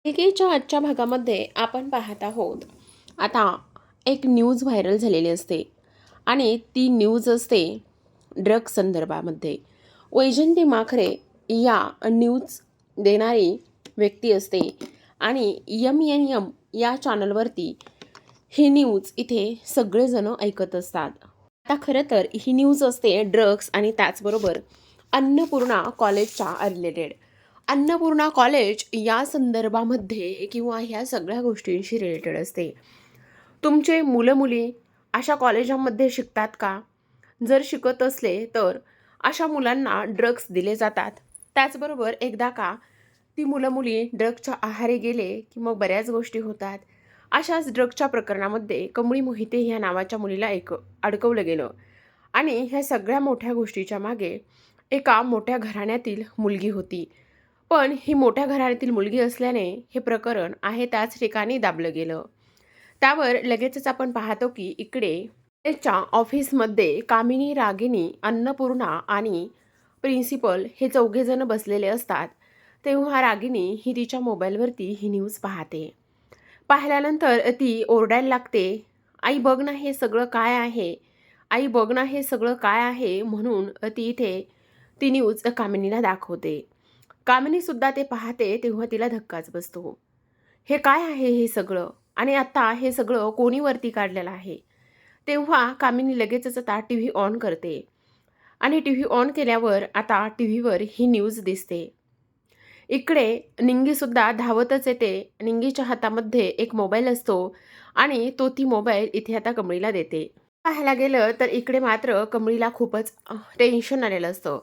मालिकेच्या आजच्या भागामध्ये आपण पाहत आहोत. आता एक न्यूज व्हायरल झालेली असते आणि ती न्यूज असते ड्रग संदर्भामध्ये. वैजंती माखरे या न्यूज देणारी व्यक्ती असते आणि MNM या चॅनलवरती ही न्यूज इथे सगळेजण ऐकत असतात. आता खरं तर ही न्यूज असते ड्रग्स आणि त्याचबरोबर अन्नपूर्णा कॉलेजच्या रिलेटेड. अन्नपूर्णा कॉलेज या संदर्भामध्ये किंवा ह्या सगळ्या गोष्टींशी रिलेटेड असते. तुमचे मुलं-मुली अशा कॉलेजांमध्ये शिकतात का? जर शिकत असले तर अशा मुलांना ड्रग्स दिले जातात. त्याचबरोबर एकदा का ती मुलं-मुली ड्रग्सच्या आहारी गेले की मग बऱ्याच गोष्टी होतात. अशाच ड्रग्सच्या प्रकरणामध्ये कमळी मोहिते ह्या नावाच्या मुलीला अडकवलं गेलं आणि ह्या सगळ्या मोठ्या गोष्टीच्या मागे एका मोठ्या घराण्यातील मुलगी होती. पण ही मोठ्या घराण्यातील मुलगी असल्याने हे प्रकरण आहे त्याच ठिकाणी दाबलं गेलं. त्यावर लगेचच आपण पाहतो की इकडे कॉलेजच्या ऑफिसमध्ये कामिनी, रागिनी, अन्नपूर्णा आणि प्रिन्सिपल हे चौघेजण बसलेले असतात. तेव्हा रागिनी ही तिच्या मोबाईलवरती ही न्यूज पाहते. पाहिल्यानंतर ती ओरडायला लागते, "आई बघ ना हे सगळं काय आहे? आई बघ ना हे सगळं काय आहे?" म्हणून ती इथे ती न्यूज कामिनीला दाखवते. कामिनीसुद्धा ते पाहते तेव्हा तिला धक्काच बसतो. हे काय आहे हे सगळं? आणि आता हे सगळं कोणी वरती काढलेलं आहे? तेव्हा कामिनी लगेचच आता टीव्ही ऑन करते आणि टीव्ही ऑन केल्यावर आता टीव्हीवर ही न्यूज दिसते. इकडे निंगीसुद्धा धावतच येते. निंगीच्या हातामध्ये एक मोबाईल असतो आणि तो ती मोबाईल इथे आता कमळीला देते. पाहायला गेलं तर इकडे मात्र कमळीला खूपच टेन्शन आलेलं असतं.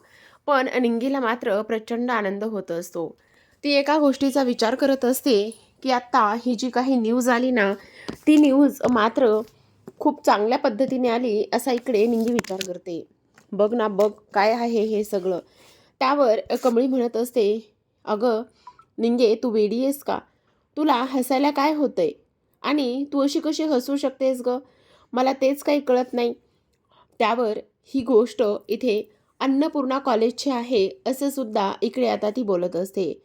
पण निंगीला मात्र प्रचंड आनंद होत असतो. ती एका गोष्टीचा विचार करत असते, की आत्ता ही जी काही न्यूज आली ना, ती न्यूज मात्र खूप चांगल्या पद्धतीने आली असा इकडे निंगी विचार करते. "बघ ना बघ, काय आहे हे सगळं?" त्यावर कमळी म्हणत असते, "अगं निंगे, तू वेडी आहेस का? तुला हसायला काय होतंय? आणि तू अशी कशी हसू शकतेस गं? मला तेच काही कळत नाही." त्यावर ही गोष्ट इथे अन्नपूर्णा कॉलेजची आहे असं सुद्धा इकडे आता ती बोलत असते.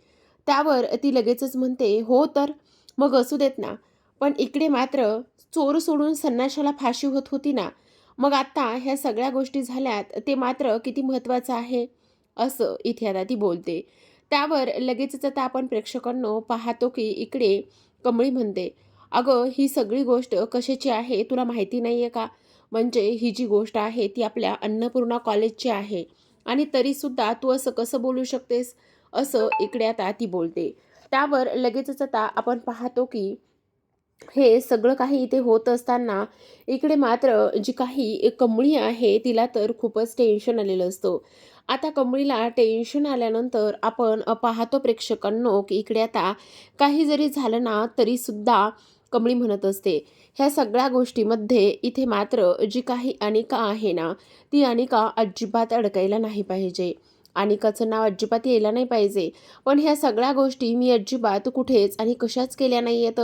त्यावर ती लगेचच म्हणते, "हो तर, मग असू देत ना. पण इकडे मात्र चोर सोडून संन्याशाला फाशी होत होती ना. मग आता ह्या सगळ्या गोष्टी झाल्यात ते मात्र किती महत्त्वाचं आहे." असं इथे आता ती बोलते. त्यावर लगेचच आता आपण प्रेक्षकांनो पाहतो की इकडे कमळी म्हणते, "अगं ही सगळी गोष्ट कशाची आहे तुला माहिती नाही आहे का? म्हणजे ही जी गोष्ट आहे ती आपल्या अन्नपूर्णा कॉलेजची आहे आणि तरीसुद्धा तू असं कसं बोलू शकतेस?" असं इकडे आता ती बोलते. त्यावर लगेचच आता आपण पाहतो की हे सगळं काही इथे होत असताना इकडे मात्र जी काही कमळी आहे तिला तर खूपच टेन्शन आलेलं असतं. आता कमळीला टेन्शन आल्यानंतर आपण पाहतो प्रेक्षकांनो की इकडे आता काही जरी झालं ना तरीसुद्धा कमळी म्हणत असते, ह्या सगळ्या गोष्टीमध्ये इथे मात्र जी काही अनिका आहे ना, ती अनिका अजिबात अडकायला नाही पाहिजे. अनिकाचं नाव अजिबात यायला नाही पाहिजे. पण ह्या सगळ्या गोष्टी मी अजिबात कुठेच आणि कशाच केल्या नाही आहेत.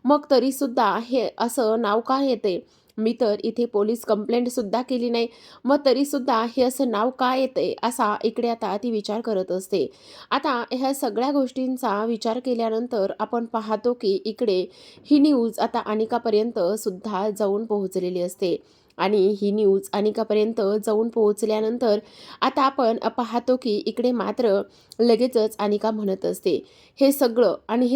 मग तरीसुद्धा हे असं नाव का येते? मी तर इथे पोलीस कंप्लेंटसुद्धा केली नाही. मग तरीसुद्धा हे असं नाव का येते? असा इकडे आता ती विचार करत असते. आता ह्या सगळ्या गोष्टींचा विचार केल्यानंतर आपण पाहतो की इकडे ही न्यूज आता अनिकापर्यंत सुद्धा जाऊन पोहोचलेली असते. आणि ही न्यूज अनिकापर्यंत जाऊन पोहोचल्यानंतर आता आपण पाहतो की इकडे मात्र लगेचच अनिका म्हणत असते, हे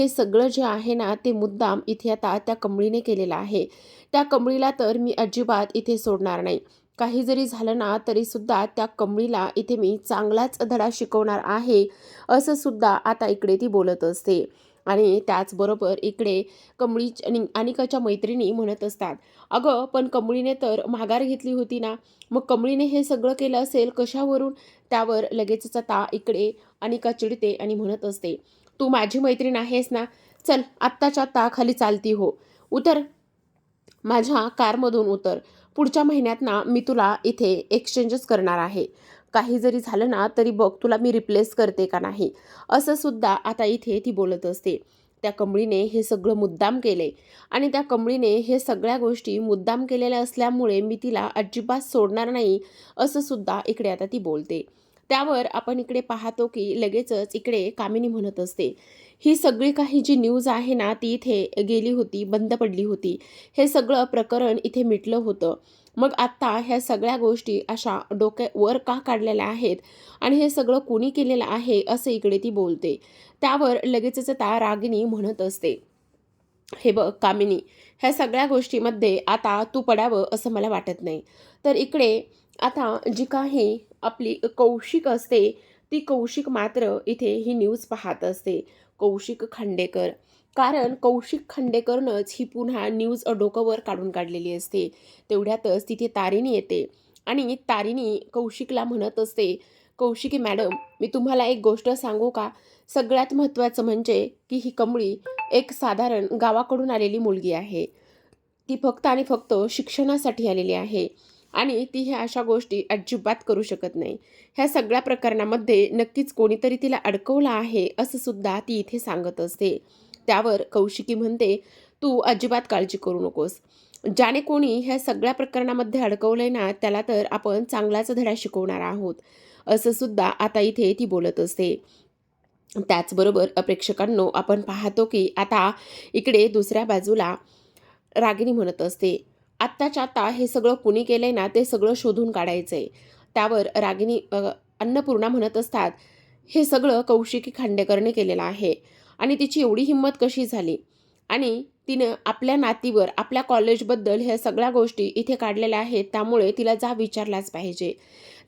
सगळं जे आहे ना ते मुद्दाम इथे आता त्या कमळीने केलेलं आहे. त्या कमळीला तर मी अजिबात इथे सोडणार नाही. काही जरी झालं ना तरीसुद्धा त्या कमळीला इथे मी चांगलाच धडा शिकवणार आहे, असं सुद्धा आता इकडे ती बोलत असते. आणि त्याचबरोबर इकडे अनिकाच्या मैत्रिणी म्हणत असतात, "अगं पण कमळीने तर माघार घेतली होती ना, मग कमळीने हे सगळं केलं असेल कशावरून?" त्यावर लगेचच आता इकडे अनिका चिडते आणि म्हणत असते, "तू माझी मैत्रीण आहेस ना, चल आत्ताच्या आत्ता खाली चालती हो. उतर, माझ्या कारमधून उतर. पुढच्या महिन्यात ना मी तुला इथे एक्सचेंजच करणार आहे. काही जरी झालं ना तरी बघ तुला मी रिप्लेस करते का नाही." असं सुद्धा आता इथे ती बोलत असते. त्या कमळीने हे सगळं मुद्दाम केले आणि त्या कमळीने हे सगळ्या गोष्टी मुद्दाम केलेल्या असल्यामुळे मी तिला अजिबात सोडणार नाही, असं सुद्धा इकडे आता ती बोलते. त्यावर आपण इकडे पाहतो की लगेचच इकडे कामिनी म्हणत असते, ही सगळी काही जी न्यूज आहे ना ती इथे गेली होती, बंद पडली होती. हे सगळं प्रकरण इथे मिटलं होतं. मग आत्ता ह्या सगळ्या गोष्टी अशा डोक्यावर का काढलेल्या आहेत आणि हे सगळं कोणी केलेलं आहे असं इकडे ती बोलते. त्यावर लगेचच आता रागिनी म्हणत असते, हे बघ कामिनी, ह्या सगळ्या गोष्टीमध्ये आता तू पडावं असं मला वाटत नाही. तर इकडे आता जी काही आपली कौशिक असते, ती कौशिक मात्र इथे ही न्यूज पाहत असते. कौशिक खांडेकर. कारण कौशिक खांडेकरनंच ही पुन्हा न्यूज डोकं काढून काढलेली असते. तेवढ्यातच तिथे तारिणी येते आणि तारिणी कौशिकला म्हणत असते, कौशिकी मॅडम, मी तुम्हाला एक गोष्ट सांगू का? सगळ्यात महत्त्वाचं म्हणजे की ही कमळी एक साधारण गावाकडून आलेली मुलगी आहे. ती फक्त आणि फक्त शिक्षणासाठी आलेली आहे आणि ती ह्या अशा गोष्टी अजिबात करू शकत नाही. ह्या सगळ्या प्रकरणामध्ये नक्कीच कोणीतरी तिला अडकवलं आहे असं सुद्धा ती इथे सांगत असते. त्यावर कौशिकी म्हणते, तू अजिबात काळजी करू नकोस. ज्याने कोणी ह्या सगळ्या प्रकरणामध्ये अडकवलंय ना त्याला तर आपण चांगलाच धडा शिकवणार आहोत, असं सुद्धा आता इथे ती बोलत असते. त्याचबरोबर प्रेक्षकांनो, आपण पाहतो की आता इकडे दुसऱ्या बाजूला रागिनी म्हणत असते, आत्ताच्या आत्ता हे सगळं कुणी केलंय ना ते सगळं शोधून काढायचंय. त्यावर रागिनी अन्नपूर्णा म्हणत असतात, हे सगळं कौशिकी खांडेकरने केलेलं आहे आणि तिची एवढी हिंमत कशी झाली आणि तिनं आपल्या नातीवर आपल्या कॉलेजबद्दल ह्या सगळ्या गोष्टी इथे काढलेल्या आहेत, त्यामुळे तिला जा विचारलाच पाहिजे.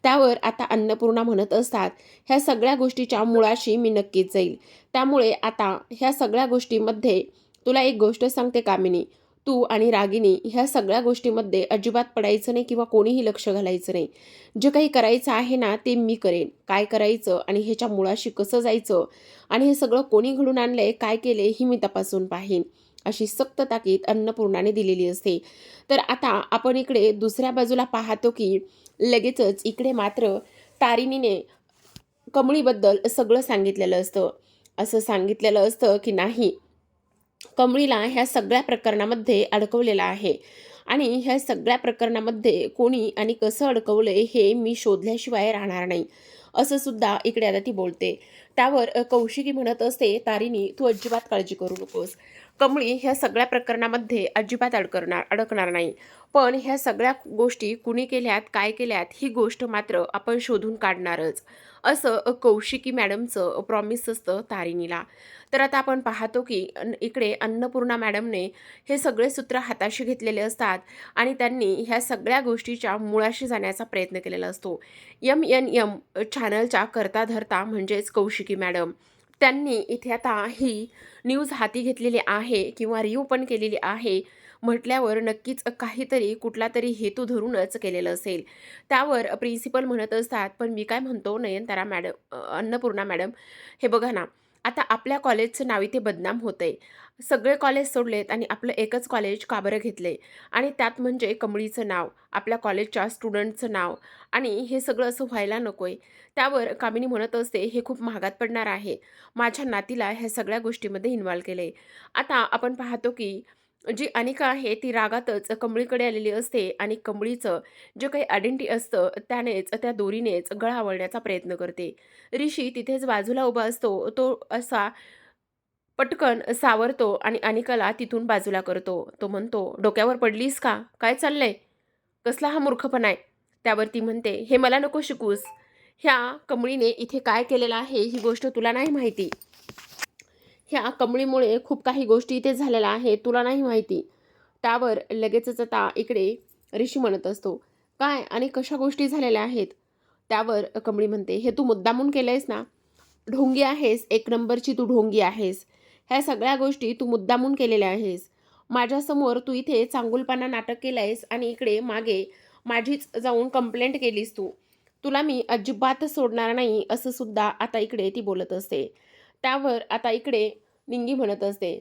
त्यावर आता अन्नपूर्णा म्हणत असतात, ह्या सगळ्या गोष्टीच्या मुळाशी मी नक्कीच जाईल. त्यामुळे आता ह्या सगळ्या गोष्टीमध्ये तुला एक गोष्ट सांगते कामिनी, तू आणि रागिनी ह्या सगळ्या गोष्टीमध्ये अजिबात पडायचं नाही किंवा कोणीही लक्ष घालायचं नाही. जे काही करायचं आहे ना ते मी करेन. काय करायचं आणि ह्याच्या मुळाशी कसं जायचं आणि हे सगळं कोणी घडून आणलंय, काय केले ही मी तपासून पाहीन, अशी सक्त ताकीद अन्नपूर्णाने दिलेली असते. तर आता आपण इकडे दुसऱ्या बाजूला पाहतो की लगेचच इकडे मात्र तारिणीने कमळीबद्दल सगळं सांगितलेलं असतं. असं सांगितलेलं असतं की नाही, कमळीला ह्या सगळ्या प्रकरणामध्ये अडकवलेलं आहे आणि ह्या सगळ्या प्रकरणामध्ये कोणी आणि कसं अडकवलंय हे मी शोधल्याशिवाय राहणार नाही, असं सुद्धा इकडे आता ती बोलते. त्यावर कौशिकी म्हणत असते, तारिणी तू अजिबात काळजी करू नकोस. कमळी ह्या सगळ्या प्रकरणामध्ये अजिबात अडकणार नाही. पण ह्या सगळ्या गोष्टी कुणी केल्यात, काय केल्यात ही गोष्ट मात्र आपण शोधून काढणारच, असं कौशिकी मॅडमचं प्रॉमिस असतं तारिणीला. तर आता आपण पाहतो की इकडे अन्नपूर्णा मॅडमने हे सगळे सूत्र हाताशी घेतलेले असतात आणि त्यांनी ह्या सगळ्या गोष्टीच्या मुळाशी जाण्याचा प्रयत्न केलेला असतो. MNM चॅनलच्या करता धरता म्हणजेच कौशिकी मॅडम, त्यांनी इथे आता ही न्यूज हाती घेतलेली आहे किंवा रिव्ह्यू पण केलेली आहे म्हटल्यावर नक्कीच काहीतरी कुठला तरी हेतू धरूनच केलेलं असेल. त्यावर प्रिन्सिपल म्हणत असतात, पण मी काय म्हणतो नयनतारा मॅडम, अन्नपूर्णा मॅडम, हे बघा ना, आता आपल्या कॉलेजचं नाव इथे बदनाम होतंय. सगळे कॉलेज सोडलेत आणि आपलं एकच कॉलेज का बरं घेतलंय आणि त्यात म्हणजे कमळीचं नाव, आपल्या कॉलेजच्या स्टुडंटचं नाव आणि हे सगळं असं व्हायला नकोय. त्यावर कामिनी म्हणत असते, हे खूप महागात पडणार आहे. माझ्या नातीला ह्या सगळ्या गोष्टीमध्ये इन्व्हॉल्व केलंय. आता आपण पाहतो की जी अनिका आहे ती रागातच कमळीकडे आलेली असते आणि कमळीचं जे काही आयडेंटिटी असतं त्यानेच त्या दोरीनेच गळा आवळण्याचा प्रयत्न करते. ऋषी तिथेच बाजूला उभा असतो. तो असा पटकन सावरतो आणि अनिकाला तिथून बाजूला करतो. तो म्हणतो, डोक्यावर पडलीस का? काय चाललंय? कसला हा मूर्खपणा आहे? त्यावर ती म्हणते, हे मला नको शिकूस. ह्या कमळीने इथे काय केलेलं आहे ही गोष्ट तुला नाही माहिती. ह्या कमळीमुळे खूप काही गोष्टी इथे झालेल्या आहेत, तुला नाही माहिती. त्यावर लगेचच आता इकडे ऋषी म्हणत असतो, काय आणि कशा गोष्टी झालेल्या आहेत? त्यावर कमळी म्हणते, हे तू मुद्दामून केलंयस ना? ढोंगी आहेस, एक नंबरची तू ढोंगी आहेस. ह्या सगळ्या गोष्टी तू मुद्दामून केलेल्या आहेस. माझ्यासमोर तू इथे चांगुलपणा नाटक केलंयस आणि इकडे मागे माझीच जाऊन कंप्लेंट केलीस तू. तुला मी अजिबात सोडणार नाही, असं सुद्धा आता इकडे ती बोलत असते. त्यावर आता इकडे निंगी म्हणत असते,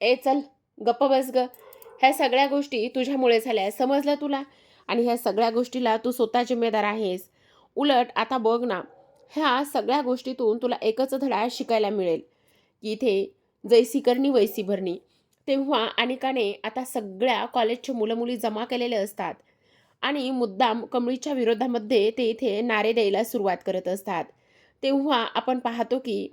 ए चल, गप्प बस गं. ह्या सगळ्या गोष्टी तुझ्यामुळे झाल्या, समजलं तुला? आणि ह्या सगळ्या गोष्टीला तू स्वतः जिम्मेदार आहेस. उलट आता बघ ना, ह्या सगळ्या गोष्टीतून तुला एकच धडा शिकायला मिळेल, की इथे जैसी करणी वैसी भरणी. तेव्हा अनिकाने आता सगळ्या कॉलेजचे मुलं-मुली जमा केलेले असतात आणि मुद्दाम कमळीच्या विरोधामध्ये ते इथे नारे द्यायला सुरुवात करत असतात. तेव्हा आपण पाहतो की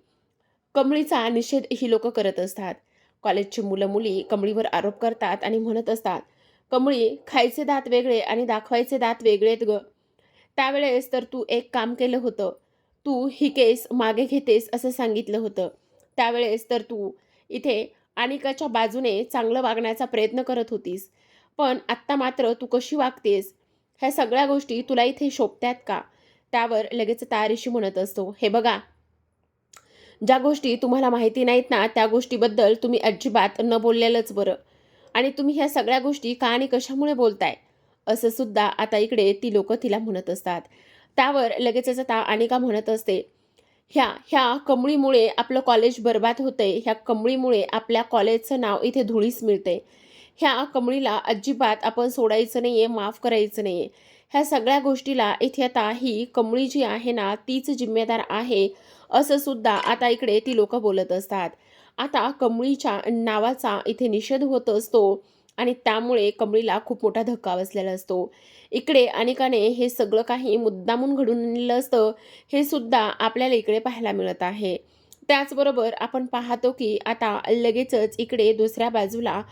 कमळीचा निषेध ही लोकं करत असतात. कॉलेजची मुलं-मुली कमळीवर आरोप करतात आणि म्हणत असतात, "कमळी, खायचे दात वेगळे आणि दाखवायचे दात वेगळेत गं. त्यावेळेस तर तू एक काम केलं होतं. तू ही केस मागे घेतेस असं सांगितलं होतं. त्यावेळेस तर तू इथे अनिकाच्या बाजूने चांगलं वागण्याचा प्रयत्न करत होतीस. पण आत्ता मात्र तू कशी वागतेस? ह्या सगळ्या गोष्टी तुला इथे शोभतात का?" त्यावर लगेच तारीशी म्हणत असतो, "हे बघा, ज्या गोष्टी तुम्हाला माहिती नाहीत ना, त्या गोष्टीबद्दल तुम्ही अजिबात न बोललेलंच बरं. आणि तुम्ही ह्या सगळ्या गोष्टी का आणि कशामुळे बोलताय?" असं सुद्धा आता इकडे ती लोकं तिला म्हणत असतात. त्यावर लगेचच आता अनिका म्हणत असते, "ह्या ह्या कमळीमुळे आपलं कॉलेज बरबाद होतंय. ह्या कमळीमुळे आपल्या कॉलेजचं नाव इथे धुळीस मिळतंय. ह्या कमळीला अजिबात आपण सोडायचं नाहीये, माफ करायचं नाहीये. ह्या सगळ्या गोष्टीला इथे आता ही कमळी जी आहे ना, तीच जिम्मेदार आहे." असं सुद्धा आता इकडे ती लोकं बोलत असतात. आता कमळीच्या नावाचा इथे निषेध होत असतो आणि त्यामुळे कमळीला खूप मोठा धक्का बसलेला असतो. इकडे अनिकाने हे सगळं काही मुद्दामून घडून आणलेलं असतं, हे सुद्धा आपल्याला इकडे पाहायला मिळत आहे. त्याचबरोबर आपण पाहतो की आता लगेचच इकडे दुसऱ्या बाजूला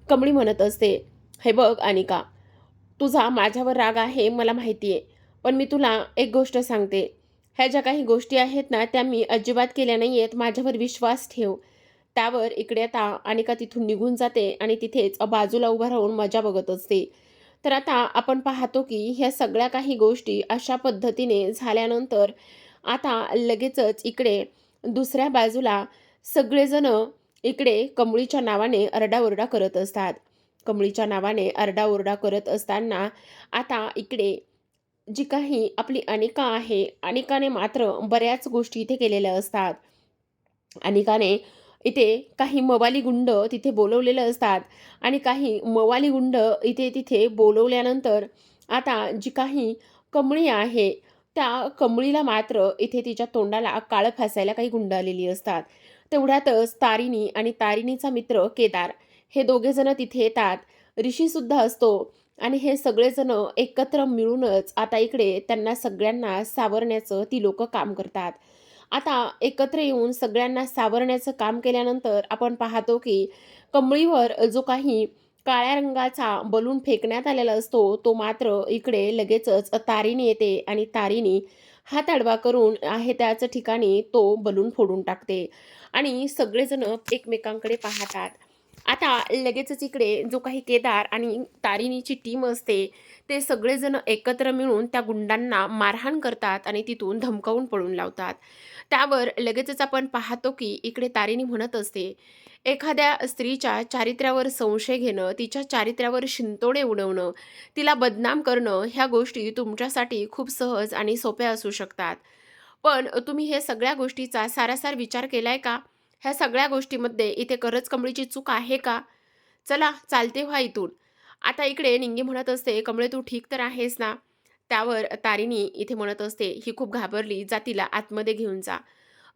कमळी म्हणत असते, "हे बघ अनिका, तुझा माझ्यावर राग आहे मला माहिती आहे. पण मी तुला एक गोष्ट सांगते. ह्या ज्या काही गोष्टी आहेत ना, त्या मी अजिबात केल्या नाही आहेत. माझ्यावर विश्वास ठेव." त्यावर इकडे आता अनिका तिथून निघून जाते आणि तिथेच बाजूला उभा राहून मजा बघत असते. तर आता आपण पाहतो की ह्या सगळ्या काही गोष्टी अशा पद्धतीने झाल्यानंतर आता लगेचच इकडे दुसऱ्या बाजूला सगळेजण इकडे कमळीच्या नावाने आरडाओरडा करत असतात. कमळीच्या नावाने आरडाओरडा करत असताना आता इकडे जी काही आपली अनिका आहे, अनिकाने मात्र बऱ्याच गोष्टी इथे केलेल्या असतात. अनिकाने इथे काही मवाली गुंड तिथे बोलवलेले असतात आणि काही मवाली गुंड इथे तिथे बोलवल्यानंतर आता जी काही कमळी आहे, त्या कमळीला मात्र इथे तिच्या तोंडाला काळं फासायला काही गुंड आलेली असतात. तेवढ्यातच तारिणी आणि तारिणीचा मित्र केदार हे दोघेजण तिथे येतात. ऋषीसुद्धा असतो आणि हे सगळेजण एकत्र मिळूनच आता इकडे त्यांना सगळ्यांना सावरण्याचं ती लोकं काम करतात. आता एकत्र येऊन सगळ्यांना सावरण्याचं काम केल्यानंतर आपण पाहतो की कमळीवर जो काही काळ्या रंगाचा बलून फेकण्यात आलेला असतो, तो मात्र इकडे लगेचच तारीणी येते आणि तारीणी हात आडवा करून आहे त्याच ठिकाणी तो बलून फोडून टाकते आणि सगळेजण एकमेकांकडे पाहतात. आता लगेचच इकडे जो काही केदार आणि तारिणीची टीम असते, ते सगळेजण एकत्र मिळून त्या गुंडांना मारहाण करतात आणि तिथून धमकावून पळून लावतात. त्यावर लगेचच आपण पाहतो की इकडे तारिणी म्हणत असते, "एखाद्या स्त्रीच्या चारित्र्यावर संशय घेणं, तिच्या चारित्र्यावर शिंतोडे उडवणं, तिला बदनाम करणं, ह्या गोष्टी तुमच्यासाठी खूप सहज आणि सोप्या असू शकतात. पण तुम्ही हे सगळ्या गोष्टीचा सारासार विचार केलाय का? ह्या सगळ्या गोष्टीमध्ये इथे खरंच कमळीची चूक आहे का? चला चालते व्हा इथून." आता इकडे निंगी म्हणत असते, "कमळे तू ठीक तर आहेस ना?" त्यावर तारिणी इथे म्हणत असते, "ही खूप घाबरली, जा तिला आतमध्ये घेऊन जा."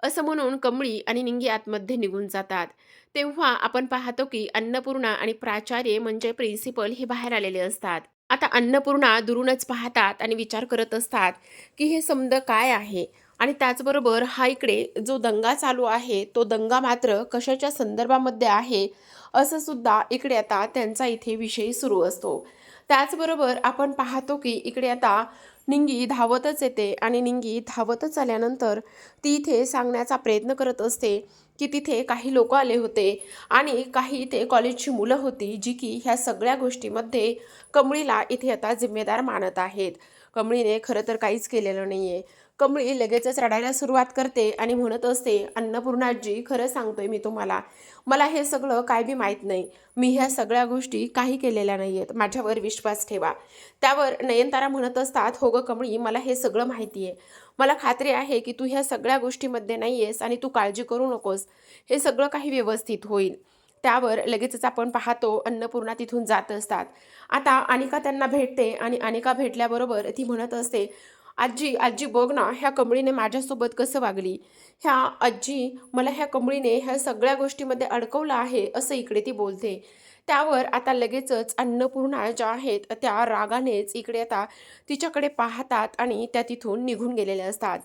असं म्हणून कमळी आणि निंगी आतमध्ये निघून जातात. तेव्हा आपण पाहतो की अन्नपूर्णा आणि प्राचार्य म्हणजे प्रिन्सिपल हे बाहेर आलेले असतात. आता अन्नपूर्णा दुरूनच पाहतात आणि विचार करत असतात की हे समद काय आहे आणि त्याचबरोबर हा इकडे जो दंगा चालू आहे, तो दंगा मात्र कशाच्या संदर्भामध्ये आहे, असं सुद्धा इकडे आता त्यांचा इथे विषय सुरू असतो. त्याचबरोबर आपण पाहतो की इकडे आता निंगी धावतच येते आणि निंगी धावतच आल्यानंतर ती इथे सांगण्याचा प्रयत्न करत असते की तिथे काही लोकं आले होते आणि काही इथे कॉलेजची मुलं होती, जी की ह्या सगळ्या गोष्टीमध्ये कमळीला इथे आता जिम्मेदार मानत आहेत. कमळीने खरं तर काहीच केलेलं नाहीये. कमळी लगेचच रडायला सुरुवात करते आणि म्हणत असते, "अन्नपूर्णाजी, खरं सांगतोय मी तुम्हाला, मला हे सगळं काय बी माहीत नाही. मी ह्या सगळ्या गोष्टी काही केलेल्या नाही आहेत. माझ्यावर विश्वास ठेवा." त्यावर नयनतारा म्हणत असतात, "हो गं कमळी, मला हे सगळं माहिती आहे. मला खात्री आहे की तू ह्या सगळ्या गोष्टीमध्ये नाही आहेस आणि तू काळजी करू नकोस. हे सगळं काही व्यवस्थित होईल." त्यावर लगेचच आपण पाहतो अन्नपूर्णा तिथून जात असतात. आता अनिका त्यांना भेटते आणि अनिका भेटल्याबरोबर ती म्हणत असते, आजी आजी बघ ना, ह्या कमळीने माझ्यासोबत कसं वागली. ह्या आजी मला ह्या कमळीने ह्या सगळ्या गोष्टीमध्ये अडकवलं आहे, असं इकडे ती बोलते. त्यावर आता लगेचच अन्नपूर्णा ज्या आहेत त्या रागानेच इकडे आता तिच्याकडे पाहतात आणि त्या तिथून निघून गेलेल्या असतात.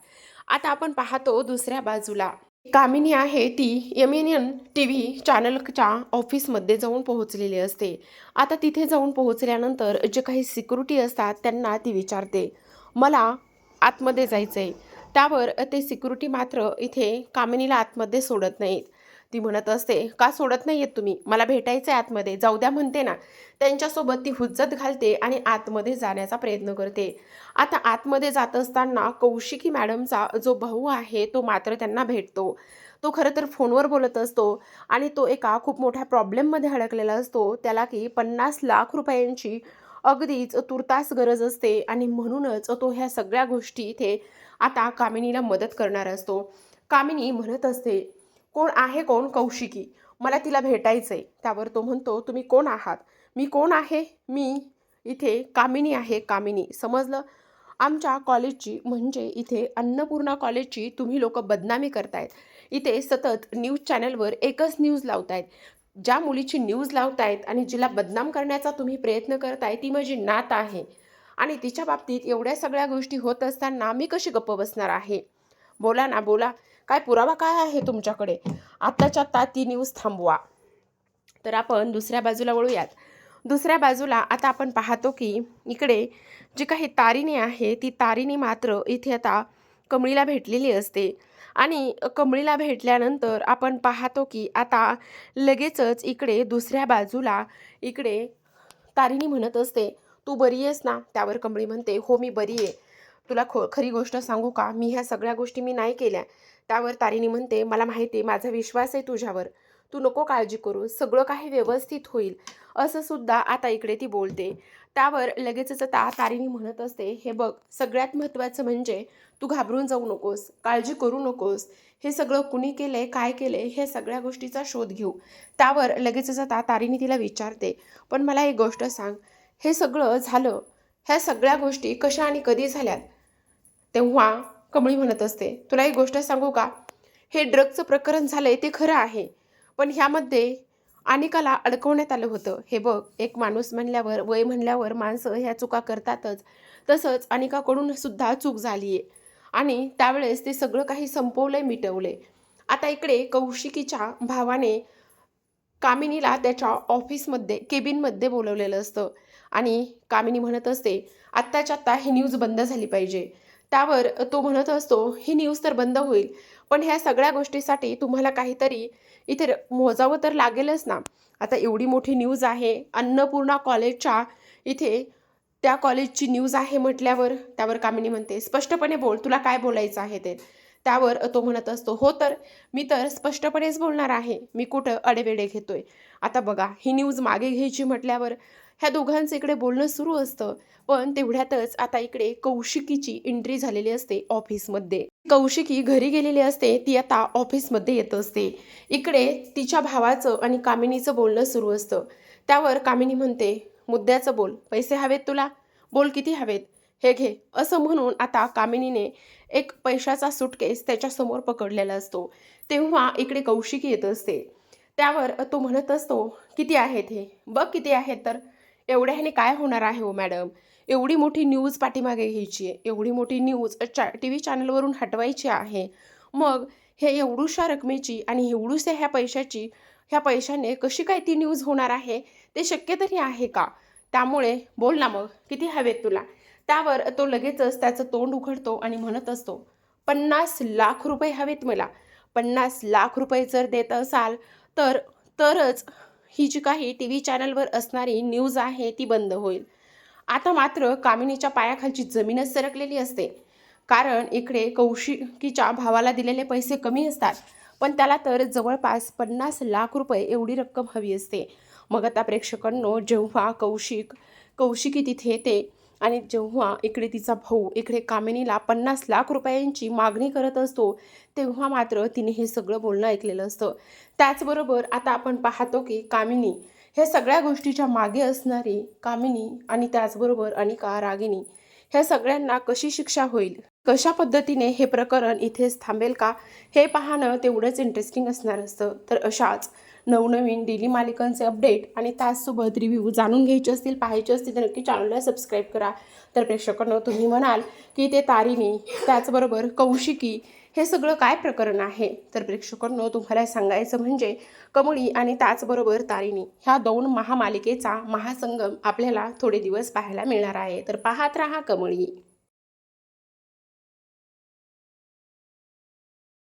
आता आपण पाहतो दुसऱ्या बाजूला कामिनी आहे ती एम-एन-एन टीव्ही चॅनलच्या ऑफिसमध्ये जाऊन पोहोचलेली असते. आता तिथे जाऊन पोहोचल्यानंतर जे काही सिक्युरिटी असतात त्यांना ती विचारते, "मला आतमध्ये जायचंय." त्यावर ते सिक्युरिटी मात्र इथे कामिनीला आतमध्ये सोडत नाहीत. ती म्हणत असते, "का सोडत नाहीयेत तुम्ही? मला भेटायचंय आतमध्ये, जाऊ द्या म्हणते ना." त्यांच्यासोबत ती हुज्जत घालते आणि आतमध्ये जाण्याचा प्रयत्न करते. आता आतमध्ये जात असताना कौशिकी मॅडमचा जो भाऊ आहे तो मात्र त्यांना भेटतो. तो खरं तर फोनवर बोलत असतो आणि तो एका खूप मोठ्या प्रॉब्लेममध्ये अडकलेला असतो. त्याला की 50,00,000 रुपयांची अगदीच तुर्तास गरज असते आणि म्हणूनच तो ह्या सगळ्या गोष्टी इथे आता कामिनीला मदत करणार असतो. कामिनी म्हणत असते, "कोण आहे कोण कौशिकी? मला तिला भेटायचंय." त्यावर तो म्हणतो, "तुम्ही कोण आहात?" "मी कोण आहे? मी इथे कामिनी आहे, कामिनी. समजलं? आमच्या कॉलेजची म्हणजे इथे अन्नपूर्णा कॉलेजची तुम्ही लोकं बदनामी करतायत. इथे सतत न्यूज चॅनलवर एकच न्यूज लावतायत. ज्या मुलीची न्यूज लावतायत आणि जिला बदनाम करण्याचा तुम्ही प्रयत्न करताय ती माझी नात आहे आणि तिच्या बाबतीत एवढ्या सगळ्या गोष्टी होत असताना मी कशी गप्प बसणार आहे? बोला ना, बोला. काय पुरावा काय आहे तुमच्याकडे? आत्ताच्या आत्ता ती न्यूज थांबवा." तर आपण दुसऱ्या बाजूला वळूयात. दुसऱ्या बाजूला आता आपण पाहतो की इकडे जी काही तारिणी आहे ती तारिणी मात्र इथे आता कमळीला भेटलेली असते आणि कमळीला भेटल्यानंतर आपण पाहतो की आता लगेचच इकडे दुसऱ्या बाजूला इकडे तारिणी म्हणत असते, "तू बरी आहेस ना?" त्यावर कमळी म्हणते, "हो, मी बरी आहे. तुला खरी गोष्ट सांगू का? मी ह्या सगळ्या गोष्टी मी नाही केल्या." त्यावर तारिणी म्हणते, "मला माहिती आहे, माझा विश्वास आहे तुझ्यावर. तू नको काळजी करू. सगळं काही व्यवस्थित होईल." असं सुद्धा आता इकडे ती बोलते. त्यावर लगेचच आता तारिणी म्हणत असते, "हे बघ, सगळ्यात महत्त्वाचं म्हणजे तू घाबरून जाऊ नकोस, काळजी करू नकोस. हे सगळं कुणी केलंय, काय केलंय, हे सगळ्या गोष्टीचा शोध घेऊ." त्यावर लगेचच आता तारिणी तिला विचारते, "पण मला एक गोष्ट सांग, हे सगळं झालं, ह्या सगळ्या गोष्टी कशा आणि कधी झाल्यात?" तेव्हा कमळी म्हणत असते, "तुला एक गोष्ट सांगू का? हे ड्रगचं प्रकरण झालंय ते खरं आहे. पण ह्यामध्ये अनिकाला अडकवण्यात आलं होतं. हे बघ, एक माणूस म्हणल्यावर, वय म्हणल्यावर माणसं ह्या चुका करतातच. तसंच अनिकाकडून सुद्धा चूक झाली आहे आणि त्यावेळेस ते सगळं काही संपवलंय, मिटवलंय." आता इकडे कौशिकीच्या भावाने कामिनीला त्याच्या ऑफिसमध्ये केबिनमध्ये बोलवलेलं असतं आणि कामिनी म्हणत असते, "आत्ताच्या आत्ता ही न्यूज बंद झाली पाहिजे." त्यावर तो म्हणत असतो, "ही न्यूज तर बंद होईल, पण ह्या सगळ्या गोष्टीसाठी तुम्हाला काहीतरी इथे मोजावं तर लागेलच ना. आता एवढी मोठी न्यूज आहे, अन्नपूर्णा कॉलेजच्या इथे त्या कॉलेजची न्यूज आहे म्हटल्यावर." त्यावर कामिनी म्हणते, "स्पष्टपणे बोल, तुला काय बोलायचं आहे ते." त्यावर तो म्हणत असतो, "हो तर, मी तर स्पष्टपणेच बोलणार आहे. मी कुठं अडेवेडे घेतोय." आता बघा, ही न्यूज मागे घ्यायची म्हटल्यावर ह्या दोघांचं इकडे बोलणं सुरू असतं. पण तेवढ्यातच आता इकडे कौशिकीची एंट्री झालेली असते ऑफिसमध्ये. कौशिकी घरी गेलेली असते, ती आता ऑफिसमध्ये येत असते. इकडे तिच्या भावाचं आणि कामिनीचं बोलणं सुरू असतं. त्यावर कामिनी म्हणते, "मुद्द्याचं बोल. पैसे हवेत तुला? बोल किती हवेत? हे घे." असं म्हणून आता कामिनीने एक पैशाचा सुटकेस त्याच्यासमोर पकडलेला असतो. तेव्हा इकडे कौशिकी येत असते. त्यावर तो म्हणत असतो, "किती आहेत हे? बघ किती आहेत तर. एवढ्या ह्याने काय होणार आहे हो मॅडम? एवढी मोठी न्यूज पाठीमागे घ्यायची आहे. एवढी मोठी न्यूज टीव्ही चॅनलवरून हटवायची आहे. मग हे एवढुशा रकमेची आणि एवढुशा ह्या पैशाची ह्या पैशाने कशी काय ती न्यूज होणार आहे? ते शक्य तरी आहे का? त्यामुळे बोल ना मग, किती हवेत तुला?" त्यावर तो लगेचच त्याचं तोंड उघडतो आणि म्हणत असतो, "50,00,000 रुपये हवेत मला. 50,00,000 रुपये जर देत असाल तर तरच ही जी काही टीव्ही चॅनलवर असणारी न्यूज आहे ती बंद होईल." आता मात्र कामिनीच्या पायाखालची जमीनच सरकलेली असते. कारण इकडे कौशिकीच्या भावाला दिलेले पैसे कमी असतात. पण त्याला तर जवळपास 50,00,000 रुपये एवढी रक्कम हवी असते. मग आता प्रेक्षकांनो, जेव्हा कौशिकी तिथे येते आणि जेव्हा इकडे तिचा भाऊ इकडे कामिनीला 50,00,000 रुपयांची मागणी करत असतो, तेव्हा मात्र तिने हे सगळं बोलणं ऐकलेलं असतं. त्याचबरोबर आता आपण पाहतो की कामिनी ह्या सगळ्या गोष्टीच्या मागे असणारी कामिनी आणि त्याचबरोबर अनिका, रागिनी ह्या सगळ्यांना कशी शिक्षा होईल, कशा पद्धतीने हे प्रकरण इथेच थांबेल का, हे पाहणं तेवढंच इंटरेस्टिंग असणार असतं. तर अशाच नवनवीन डेली मालिकांचे अपडेट आणि त्याचसोबत रिव्ह्यू जाणून घ्यायचे असतील, पाहायचे असतील तर नक्की चॅनलला सबस्क्राईब करा. तर प्रेक्षकांनो, तुम्ही म्हणाल की ते तारिणी त्याचबरोबर कौशिकी हे सगळं काय प्रकरण आहे, तर प्रेक्षकांनो तुम्हाला सांगायचं म्हणजे कमळी आणि त्याचबरोबर तारिणी ह्या दोन महामालिकेचा महासंगम आपल्याला थोडे दिवस पाहायला मिळणार आहे. तर पाहत राहा कमळी.